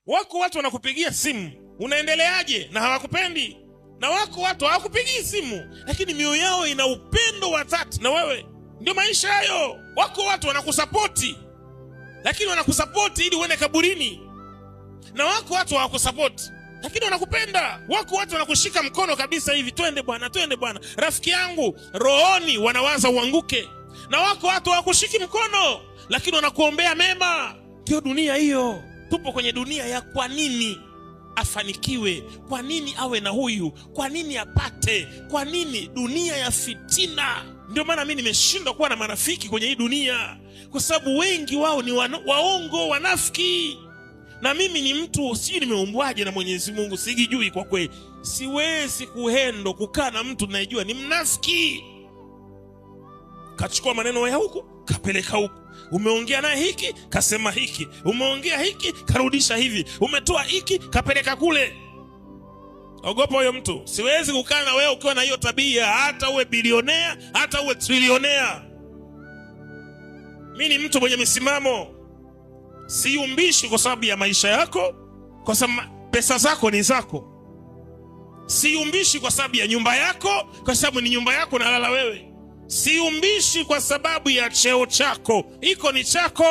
Wako watu wanakupigia simu, unaendeleaje, na hawakupendi. Na wako watu hawakupigii simu, lakini mioyo yao ina upendo wa dhati na wewe. Ndio maisha hayo. Wako watu wanakusapoti, lakini wanakusapoti ili uende kaburini. Na wako watu hawakusapoti, lakini wanakupenda. Wako watu wanakushika mkono kabisa hivi, twende bwana, twende bwana, rafiki yangu, rohoni wanawaza uanguke. Na wako watu hawakushiki mkono, lakini wanakuombea mema. Ndio dunia hiyo. Tupo kwenye dunia ya kwa nini afanikiwe, kwa nini awe na huyu, kwa nini apate, kwa nini, dunia ya fitina. Ndio maana mimi nimeshindwa kuwa na marafiki kwenye hii dunia, kwa sababu wengi wao ni waongo, wanafiki. Na mimi ni mtu, sijui nimeumbwaje na Mwenyezi Mungu, sijui kwa kweli. Siwezi kuhendo kukaa na mtu ninayejua ni mnafiki. Kachukua maneno ya huku kapeleka huku, umeongea naye hiki kasema hiki, umeongea hiki karudisha hivi, umetoa hiki kapeleka kule. Ogopa huyo mtu. Siwezi kukaa na wewe ukiwa na hiyo tabia, hata uwe bilionea, hata uwe trilionea. Mimi ni mtu mwenye misimamo. Siumbishi kwa sababu ya maisha yako, kwa sababu pesa zako ni zako. Siumbishi kwa sababu ya nyumba yako, kwa sababu ni nyumba yako na lala wewe. Siumbishi kwa sababu ya cheo chako, iko ni chako.